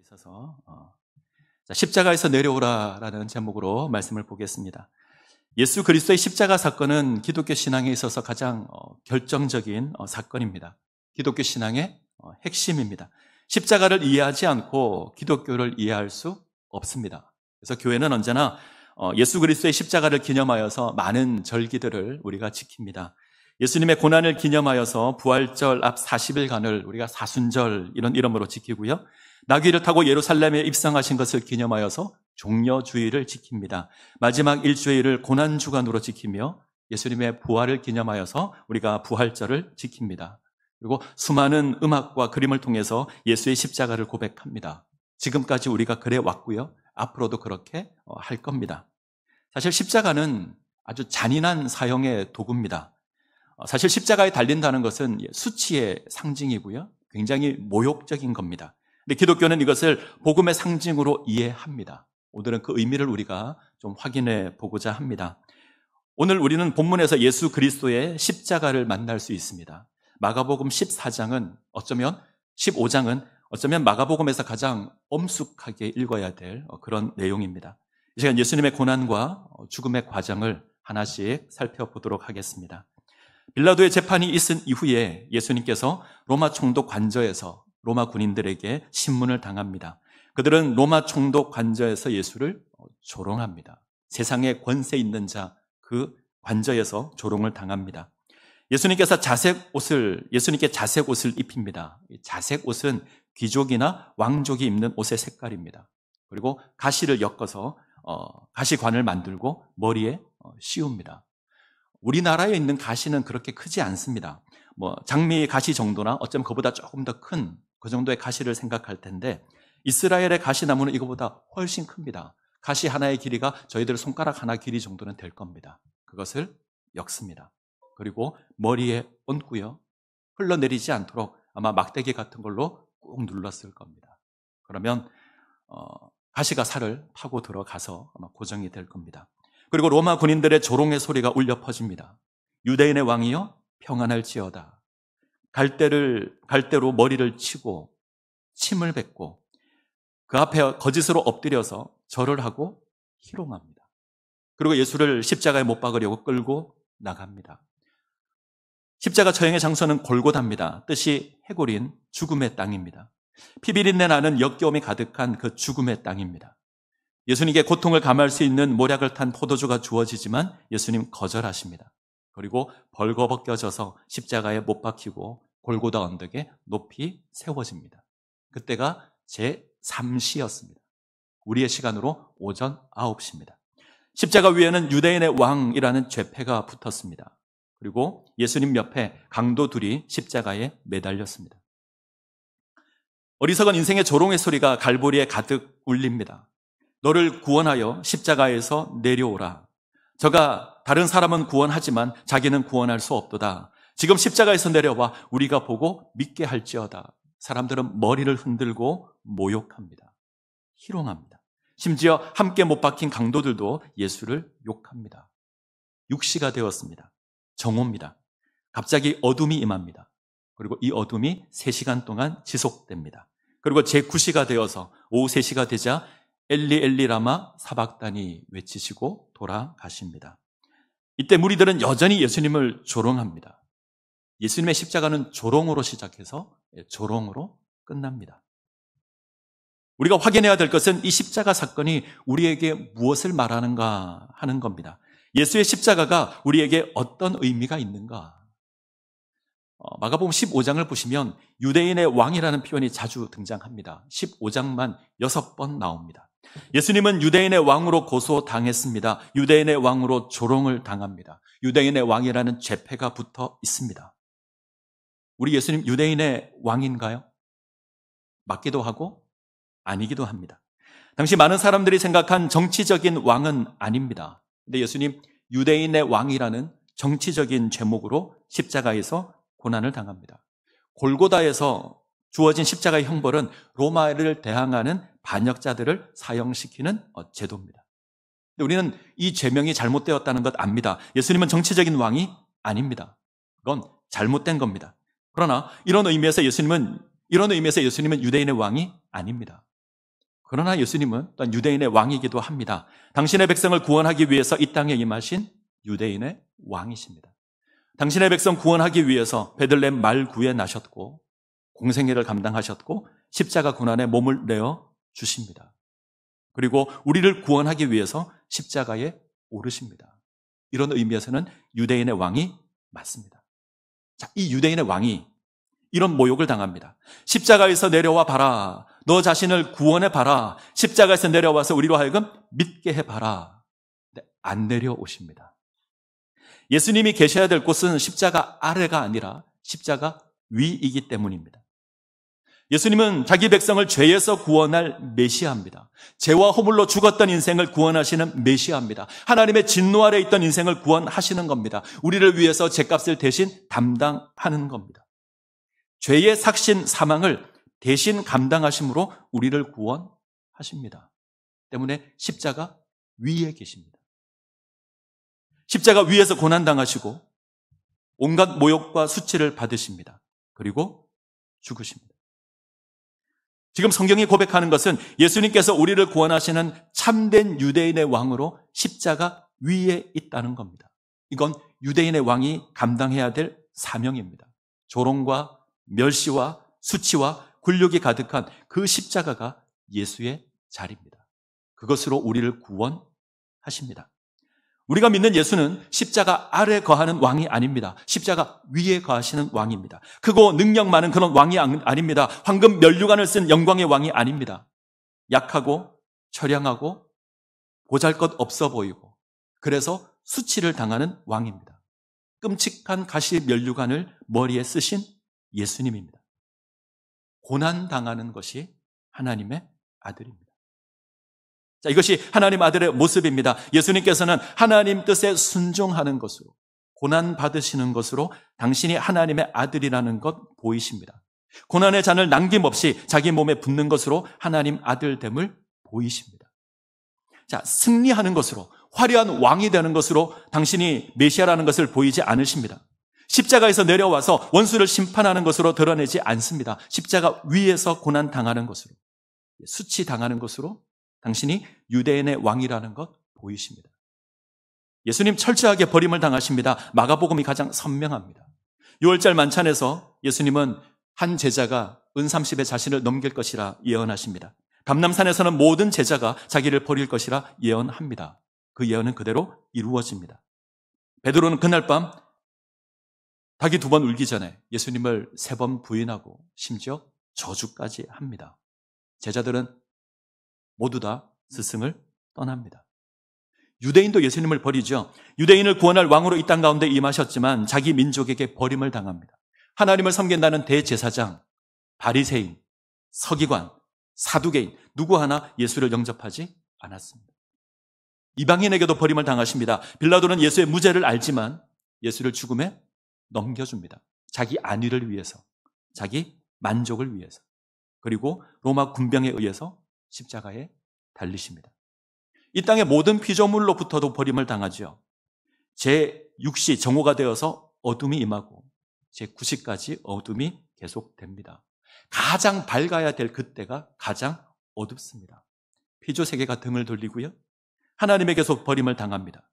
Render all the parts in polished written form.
있어서 십자가에서 내려오라라는 제목으로 말씀을 보겠습니다. 예수 그리스도의 십자가 사건은 기독교 신앙에 있어서 가장 결정적인 사건입니다. 기독교 신앙의 핵심입니다. 십자가를 이해하지 않고 기독교를 이해할 수 없습니다. 그래서 교회는 언제나 예수 그리스도의 십자가를 기념하여서 많은 절기들을 우리가 지킵니다. 예수님의 고난을 기념하여서 부활절 앞 40일간을 우리가 사순절 이런 이름으로 지키고요. 나귀를 타고 예루살렘에 입성하신 것을 기념하여서 종려주의를 지킵니다. 마지막 일주일을 고난주간으로 지키며 예수님의 부활을 기념하여서 우리가 부활절을 지킵니다. 그리고 수많은 음악과 그림을 통해서 예수의 십자가를 고백합니다. 지금까지 우리가 그래 왔고요. 앞으로도 그렇게 할 겁니다. 사실 십자가는 아주 잔인한 사형의 도구입니다. 사실 십자가에 달린다는 것은 수치의 상징이고요. 굉장히 모욕적인 겁니다. 근데 기독교는 이것을 복음의 상징으로 이해합니다. 오늘은 그 의미를 우리가 좀 확인해 보고자 합니다. 오늘 우리는 본문에서 예수 그리스도의 십자가를 만날 수 있습니다. 마가복음 14장은 어쩌면 15장은 어쩌면 마가복음에서 가장 엄숙하게 읽어야 될 그런 내용입니다. 이 시간 예수님의 고난과 죽음의 과정을 하나씩 살펴보도록 하겠습니다. 빌라도의 재판이 있은 이후에 예수님께서 로마 총독 관저에서 로마 군인들에게 신문을 당합니다. 그들은 로마 총독 관저에서 예수를 조롱합니다. 세상에 권세 있는 자 그 관저에서 조롱을 당합니다. 예수님께 자색 옷을 입힙니다. 자색 옷은 귀족이나 왕족이 입는 옷의 색깔입니다. 그리고 가시를 엮어서 가시관을 만들고 머리에 씌웁니다. 우리나라에 있는 가시는 그렇게 크지 않습니다. 장미 가시 정도나 어쩌면 그보다 조금 더 큰 그 정도의 가시를 생각할 텐데 이스라엘의 가시나무는 이거보다 훨씬 큽니다. 가시 하나의 길이가 저희들 손가락 하나 길이 정도는 될 겁니다. 그것을 엮습니다. 그리고 머리에 얹고요. 흘러내리지 않도록 아마 막대기 같은 걸로 꾹 눌렀을 겁니다. 그러면 가시가 살을 파고 들어가서 아마 고정이 될 겁니다. 그리고 로마 군인들의 조롱의 소리가 울려 퍼집니다. 유대인의 왕이여 평안할지어다. 갈대로 머리를 치고 침을 뱉고 그 앞에 거짓으로 엎드려서 절을 하고 희롱합니다. 그리고 예수를 십자가에 못 박으려고 끌고 나갑니다. 십자가 처형의 장소는 골고다입니다. 뜻이 해골인 죽음의 땅입니다. 피비린내 나는 역겨움이 가득한 그 죽음의 땅입니다. 예수님께 고통을 감할 수 있는 모략을 탄 포도주가 주어지지만 예수님 거절하십니다. 그리고 벌거벗겨져서 십자가에 못 박히고 골고다 언덕에 높이 세워집니다. 그때가 제3시였습니다. 우리의 시간으로 오전 9시입니다. 십자가 위에는 유대인의 왕이라는 죄패가 붙었습니다. 그리고 예수님 옆에 강도 둘이 십자가에 매달렸습니다. 어리석은 인생의 조롱의 소리가 갈보리에 가득 울립니다. 너를 구원하여 십자가에서 내려오라. 저가 다른 사람은 구원하지만 자기는 구원할 수 없도다. 지금 십자가에서 내려와 우리가 보고 믿게 할지어다. 사람들은 머리를 흔들고 모욕합니다. 희롱합니다. 심지어 함께 못 박힌 강도들도 예수를 욕합니다. 6시가 되었습니다. 정오입니다. 갑자기 어둠이 임합니다. 그리고 이 어둠이 3시간 동안 지속됩니다. 그리고 제9시가 되어서 오후 3시가 되자 엘리 엘리 라마 사박다니 외치시고 돌아가십니다. 이때 무리들은 여전히 예수님을 조롱합니다. 예수님의 십자가는 조롱으로 시작해서 조롱으로 끝납니다. 우리가 확인해야 될 것은 이 십자가 사건이 우리에게 무엇을 말하는가 하는 겁니다. 예수의 십자가가 우리에게 어떤 의미가 있는가? 마가복음 15장을 보시면 유대인의 왕이라는 표현이 자주 등장합니다. 15장만 6번 나옵니다. 예수님은 유대인의 왕으로 고소당했습니다. 유대인의 왕으로 조롱을 당합니다. 유대인의 왕이라는 죄패가 붙어 있습니다. 우리 예수님 유대인의 왕인가요? 맞기도 하고 아니기도 합니다. 당시 많은 사람들이 생각한 정치적인 왕은 아닙니다. 근데 예수님 유대인의 왕이라는 정치적인 제목으로 십자가에서 고난을 당합니다. 골고다에서 주어진 십자가의 형벌은 로마를 대항하는 반역자들을 사형시키는 제도입니다. 근데 우리는 이 죄명이 잘못되었다는 것 압니다. 예수님은 정치적인 왕이 아닙니다. 그건 잘못된 겁니다. 그러나 이런 의미에서 예수님은 유대인의 왕이 아닙니다. 그러나 예수님은 또한 유대인의 왕이기도 합니다. 당신의 백성을 구원하기 위해서 이 땅에 임하신 유대인의 왕이십니다. 당신의 백성 구원하기 위해서 베들레헴 말구에 나셨고 공생애를 감당하셨고 십자가 고난에 몸을 내어 주십니다. 그리고 우리를 구원하기 위해서 십자가에 오르십니다. 이런 의미에서는 유대인의 왕이 맞습니다. 자, 이 유대인의 왕이 이런 모욕을 당합니다. 십자가에서 내려와 봐라. 너 자신을 구원해 봐라. 십자가에서 내려와서 우리로 하여금 믿게 해봐라. 근데 안 내려오십니다. 예수님이 계셔야 될 곳은 십자가 아래가 아니라 십자가 위이기 때문입니다. 예수님은 자기 백성을 죄에서 구원할 메시아입니다. 죄와 허물로 죽었던 인생을 구원하시는 메시아입니다. 하나님의 진노 아래 있던 인생을 구원하시는 겁니다. 우리를 위해서 죄값을 대신 담당하는 겁니다. 죄의 삭신 사망을 대신 감당하심으로 우리를 구원하십니다. 때문에 십자가 위에 계십니다. 십자가 위에서 고난당하시고 온갖 모욕과 수치를 받으십니다. 그리고 죽으십니다. 지금 성경이 고백하는 것은 예수님께서 우리를 구원하시는 참된 유대인의 왕으로 십자가 위에 있다는 겁니다. 이건 유대인의 왕이 감당해야 될 사명입니다. 조롱과 멸시와 수치와 굴욕이 가득한 그 십자가가 예수의 자리입니다. 그것으로 우리를 구원하십니다. 우리가 믿는 예수는 십자가 아래 거하는 왕이 아닙니다. 십자가 위에 거하시는 왕입니다. 크고 능력 많은 그런 왕이 아닙니다. 황금 면류관을 쓴 영광의 왕이 아닙니다. 약하고 처량하고 보잘것없어 보이고 그래서 수치를 당하는 왕입니다. 끔찍한 가시 면류관을 머리에 쓰신 예수님입니다. 고난당하는 것이 하나님의 아들입니다. 자, 이것이 하나님 아들의 모습입니다. 예수님께서는 하나님 뜻에 순종하는 것으로 고난받으시는 것으로 당신이 하나님의 아들이라는 것 보이십니다. 고난의 잔을 남김없이 자기 몸에 붓는 것으로 하나님 아들됨을 보이십니다. 자, 승리하는 것으로 화려한 왕이 되는 것으로 당신이 메시아라는 것을 보이지 않으십니다. 십자가에서 내려와서 원수를 심판하는 것으로 드러내지 않습니다. 십자가 위에서 고난당하는 것으로 수치당하는 것으로 당신이 유대인의 왕이라는 것 보이십니다. 예수님 철저하게 버림을 당하십니다. 마가복음이 가장 선명합니다. 6월절 만찬에서 예수님은 한 제자가 은30에 자신을 넘길 것이라 예언하십니다. 감람산에서는 모든 제자가 자기를 버릴 것이라 예언합니다. 그 예언은 그대로 이루어집니다. 베드로는 그날 밤 닭이 2번 울기 전에 예수님을 3번 부인하고 심지어 저주까지 합니다. 제자들은 모두 다 스승을 떠납니다. 유대인도 예수님을 버리죠. 유대인을 구원할 왕으로 이 땅 가운데 임하셨지만 자기 민족에게 버림을 당합니다. 하나님을 섬긴다는 대제사장, 바리새인, 서기관, 사두개인 누구 하나 예수를 영접하지 않았습니다. 이방인에게도 버림을 당하십니다. 빌라도는 예수의 무죄를 알지만 예수를 죽음에 넘겨줍니다. 자기 안위를 위해서, 자기 만족을 위해서. 그리고 로마 군병에 의해서 십자가에 달리십니다. 이 땅의 모든 피조물로부터도 버림을 당하죠. 제6시 정오가 되어서 어둠이 임하고 제9시까지 어둠이 계속됩니다. 가장 밝아야 될 그때가 가장 어둡습니다. 피조세계가 등을 돌리고요. 하나님에게서 버림을 당합니다.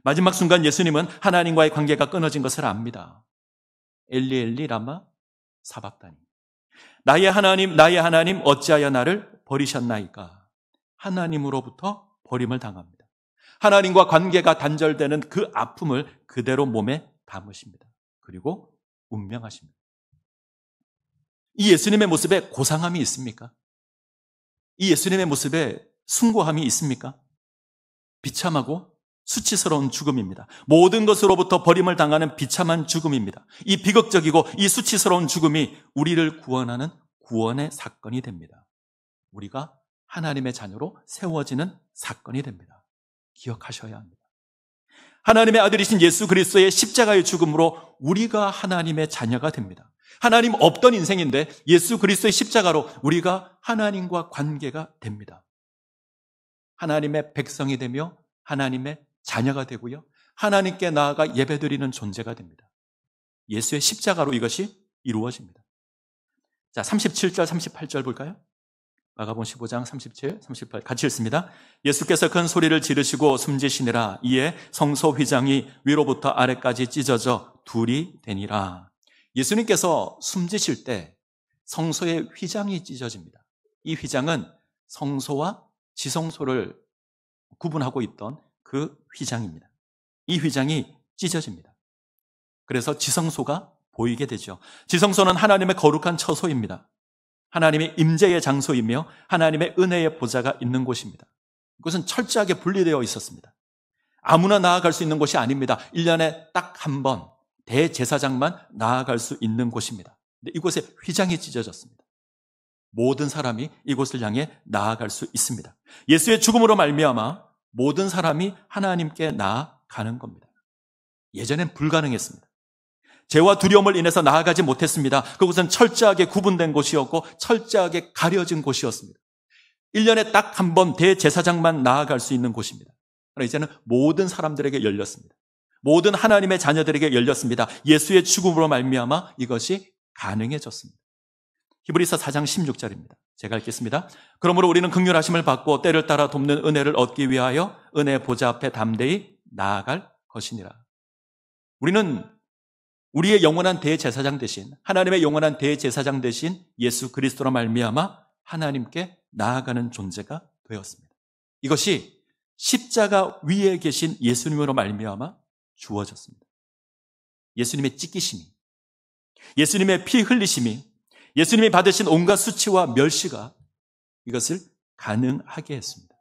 마지막 순간 예수님은 하나님과의 관계가 끊어진 것을 압니다. 엘리 엘리 라마 사박다니. 나의 하나님 어찌하여 나를 버리셨나이까. 하나님으로부터 버림을 당합니다. 하나님과 관계가 단절되는 그 아픔을 그대로 몸에 담으십니다. 그리고 운명하십니다. 이 예수님의 모습에 고상함이 있습니까? 이 예수님의 모습에 숭고함이 있습니까? 비참하고 수치스러운 죽음입니다. 모든 것으로부터 버림을 당하는 비참한 죽음입니다. 이 비극적이고 이 수치스러운 죽음이 우리를 구원하는 구원의 사건이 됩니다. 우리가 하나님의 자녀로 세워지는 사건이 됩니다. 기억하셔야 합니다. 하나님의 아들이신 예수 그리스도의 십자가의 죽음으로 우리가 하나님의 자녀가 됩니다. 하나님 없던 인생인데 예수 그리스도의 십자가로 우리가 하나님과 관계가 됩니다. 하나님의 백성이 되며 하나님의 자녀가 되고요. 하나님께 나아가 예배드리는 존재가 됩니다. 예수의 십자가로 이것이 이루어집니다. 자, 37절, 38절 볼까요? 마가복음 15장 37, 38 같이 읽습니다. 예수께서 큰 소리를 지르시고 숨지시니라. 이에 성소 휘장이 위로부터 아래까지 찢어져 둘이 되니라. 예수님께서 숨지실 때 성소의 휘장이 찢어집니다. 이 휘장은 성소와 지성소를 구분하고 있던 그 휘장입니다. 이 휘장이 찢어집니다. 그래서 지성소가 보이게 되죠. 지성소는 하나님의 거룩한 처소입니다. 하나님의 임재의 장소이며 하나님의 은혜의 보좌가 있는 곳입니다. 이것은 철저하게 분리되어 있었습니다. 아무나 나아갈 수 있는 곳이 아닙니다. 1년에 딱 한 번 대제사장만 나아갈 수 있는 곳입니다. 근데 이곳에 휘장이 찢어졌습니다. 모든 사람이 이곳을 향해 나아갈 수 있습니다. 예수의 죽음으로 말미암아 모든 사람이 하나님께 나아가는 겁니다. 예전엔 불가능했습니다. 죄와 두려움을 인해서 나아가지 못했습니다. 그곳은 철저하게 구분된 곳이었고 철저하게 가려진 곳이었습니다. 1년에 딱 한 번 대제사장만 나아갈 수 있는 곳입니다. 그러나 이제는 모든 사람들에게 열렸습니다. 모든 하나님의 자녀들에게 열렸습니다. 예수의 죽음으로 말미암아 이것이 가능해졌습니다. 히브리서 4장 16절입니다. 제가 읽겠습니다. 그러므로 우리는 긍휼하심을 받고 때를 따라 돕는 은혜를 얻기 위하여 은혜 보좌 앞에 담대히 나아갈 것이니라. 우리는 우리의 영원한 대제사장 대신 하나님의 영원한 대제사장 대신 예수 그리스도로 말미암아 하나님께 나아가는 존재가 되었습니다. 이것이 십자가 위에 계신 예수님으로 말미암아 주어졌습니다. 예수님의 찢기심이, 예수님의 피 흘리심이, 예수님이 받으신 온갖 수치와 멸시가 이것을 가능하게 했습니다.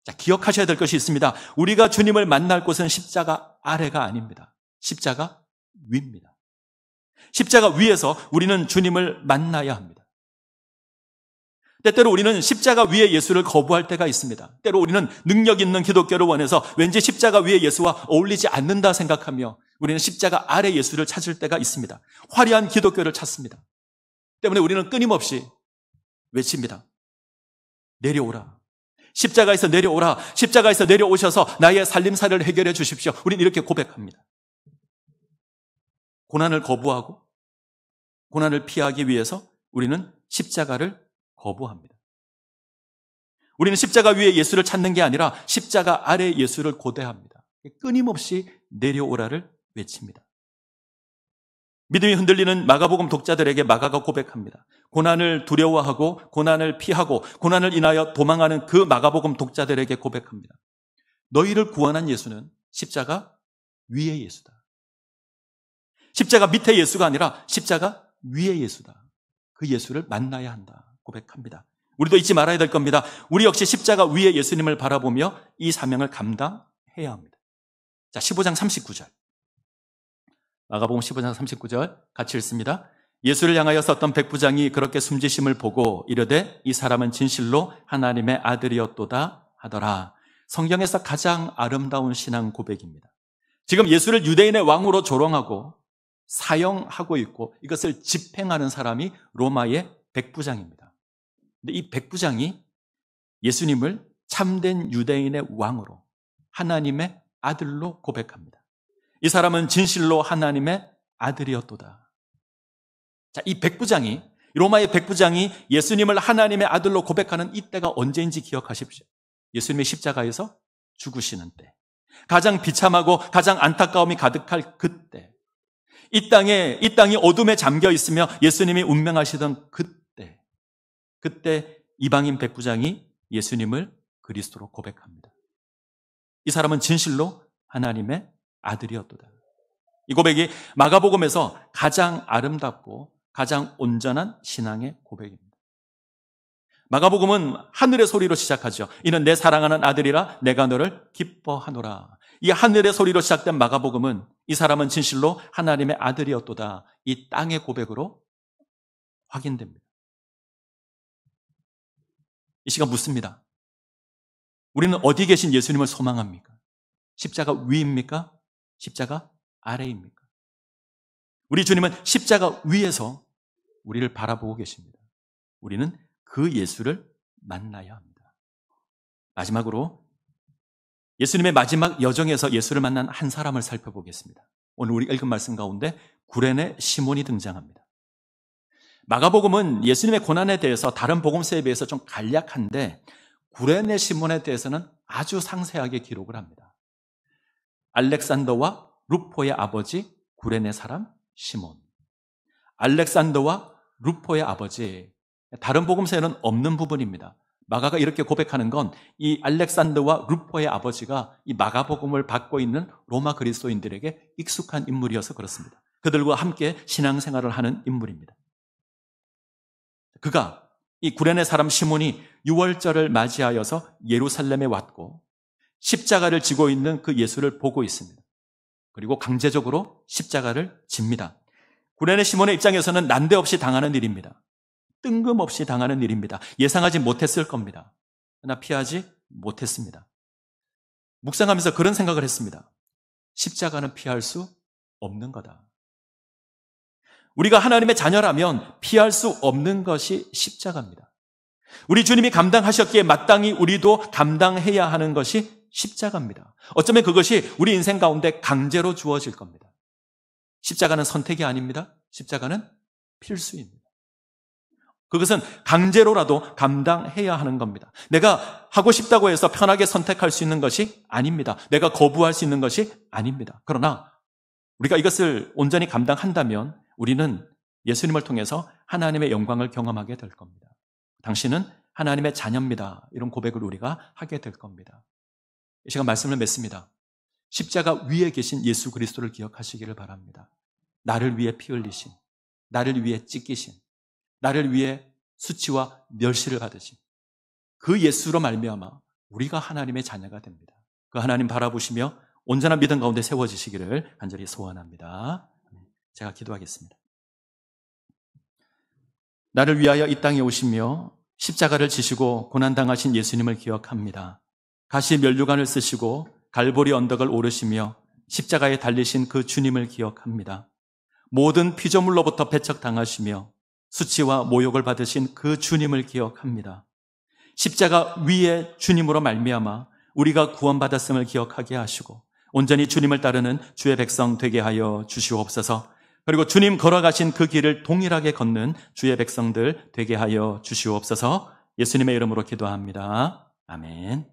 자, 기억하셔야 될 것이 있습니다. 우리가 주님을 만날 곳은 십자가 아래가 아닙니다. 십자가 위입니다. 십자가 위에서 우리는 주님을 만나야 합니다. 때때로 우리는 십자가 위에 예수를 거부할 때가 있습니다. 때로 우리는 능력 있는 기독교를 원해서 왠지 십자가 위에 예수와 어울리지 않는다 생각하며 우리는 십자가 아래 예수를 찾을 때가 있습니다. 화려한 기독교를 찾습니다. 때문에 우리는 끊임없이 외칩니다. 내려오라. 십자가에서 내려오라. 십자가에서 내려오셔서 나의 살림살이를 해결해 주십시오. 우리는 이렇게 고백합니다. 고난을 거부하고 고난을 피하기 위해서 우리는 십자가를 거부합니다. 우리는 십자가 위에 예수를 찾는 게 아니라 십자가 아래 예수를 고대합니다. 끊임없이 내려오라를 외칩니다. 믿음이 흔들리는 마가복음 독자들에게 마가가 고백합니다. 고난을 두려워하고 고난을 피하고 고난을 인하여 도망하는 그 마가복음 독자들에게 고백합니다. 너희를 구원한 예수는 십자가 위의 예수다. 십자가 밑에 예수가 아니라 십자가 위의 예수다. 그 예수를 만나야 한다. 고백합니다. 우리도 잊지 말아야 될 겁니다. 우리 역시 십자가 위의 예수님을 바라보며 이 사명을 감당해야 합니다. 자, 15장 39절. 마가복음 15장 39절 같이 읽습니다. 예수를 향하여서 어떤 백부장이 그렇게 숨지심을 보고 이르되 이 사람은 진실로 하나님의 아들이었도다 하더라. 성경에서 가장 아름다운 신앙 고백입니다. 지금 예수를 유대인의 왕으로 조롱하고 사형하고 있고 이것을 집행하는 사람이 로마의 백부장입니다. 근데 이 백부장이 예수님을 참된 유대인의 왕으로 하나님의 아들로 고백합니다. 이 사람은 진실로 하나님의 아들이었도다. 자, 이 백부장이, 로마의 백부장이 예수님을 하나님의 아들로 고백하는 이때가 언제인지 기억하십시오. 예수님의 십자가에서 죽으시는 때. 가장 비참하고 가장 안타까움이 가득할 그때. 이 땅이 어둠에 잠겨 있으며 예수님이 운명하시던 그때 이방인 백부장이 예수님을 그리스도로 고백합니다. 이 사람은 진실로 하나님의 아들이었도다. 이 고백이 마가복음에서 가장 아름답고 가장 온전한 신앙의 고백입니다. 마가복음은 하늘의 소리로 시작하죠. 이는 내 사랑하는 아들이라 내가 너를 기뻐하노라. 이 하늘의 소리로 시작된 마가복음은 이 사람은 진실로 하나님의 아들이었도다. 이 땅의 고백으로 확인됩니다. 이 시간 묻습니다. 우리는 어디 계신 예수님을 소망합니까? 십자가 위입니까? 십자가 아래입니까? 우리 주님은 십자가 위에서 우리를 바라보고 계십니다. 우리는 그 예수를 만나야 합니다. 마지막으로 예수님의 마지막 여정에서 예수를 만난 한 사람을 살펴보겠습니다. 오늘 우리 읽은 말씀 가운데 구레네 시몬이 등장합니다. 마가복음은 예수님의 고난에 대해서 다른 복음서에 비해서 좀 간략한데 구레네 시몬에 대해서는 아주 상세하게 기록을 합니다. 알렉산더와 루포의 아버지 구레네 사람 시몬. 알렉산더와 루포의 아버지. 다른 복음서에는 없는 부분입니다. 마가가 이렇게 고백하는 건 이 알렉산더와 루포의 아버지가 이 마가복음을 받고 있는 로마 그리스도인들에게 익숙한 인물이어서 그렇습니다. 그들과 함께 신앙생활을 하는 인물입니다. 그가 이 구레네 사람 시몬이 유월절을 맞이하여서 예루살렘에 왔고 십자가를 지고 있는 그 예수를 보고 있습니다. 그리고 강제적으로 십자가를 집니다. 구레네 시몬의 입장에서는 난데없이 당하는 일입니다. 뜬금없이 당하는 일입니다. 예상하지 못했을 겁니다. 그러나 피하지 못했습니다. 묵상하면서 그런 생각을 했습니다. 십자가는 피할 수 없는 거다. 우리가 하나님의 자녀라면 피할 수 없는 것이 십자가입니다. 우리 주님이 감당하셨기에 마땅히 우리도 감당해야 하는 것이 십자가입니다. 어쩌면 그것이 우리 인생 가운데 강제로 주어질 겁니다. 십자가는 선택이 아닙니다. 십자가는 필수입니다. 그것은 강제로라도 감당해야 하는 겁니다. 내가 하고 싶다고 해서 편하게 선택할 수 있는 것이 아닙니다. 내가 거부할 수 있는 것이 아닙니다. 그러나 우리가 이것을 온전히 감당한다면 우리는 예수님을 통해서 하나님의 영광을 경험하게 될 겁니다. 당신은 하나님의 자녀입니다. 이런 고백을 우리가 하게 될 겁니다. 이 시간 말씀을 맺습니다. 십자가 위에 계신 예수 그리스도를 기억하시기를 바랍니다. 나를 위해 피 흘리신, 나를 위해 찢기신, 나를 위해 수치와 멸시를 받으신 그 예수로 말미암아 우리가 하나님의 자녀가 됩니다. 그 하나님 바라보시며 온전한 믿음 가운데 세워지시기를 간절히 소원합니다. 제가 기도하겠습니다. 나를 위하여 이 땅에 오시며 십자가를 지시고 고난당하신 예수님을 기억합니다. 가시 면류관을 쓰시고 갈보리 언덕을 오르시며 십자가에 달리신 그 주님을 기억합니다. 모든 피조물로부터 배척당하시며 수치와 모욕을 받으신 그 주님을 기억합니다. 십자가 위에 주님으로 말미암아 우리가 구원받았음을 기억하게 하시고 온전히 주님을 따르는 주의 백성 되게 하여 주시옵소서. 그리고 주님 걸어가신 그 길을 동일하게 걷는 주의 백성들 되게 하여 주시옵소서. 예수님의 이름으로 기도합니다. 아멘.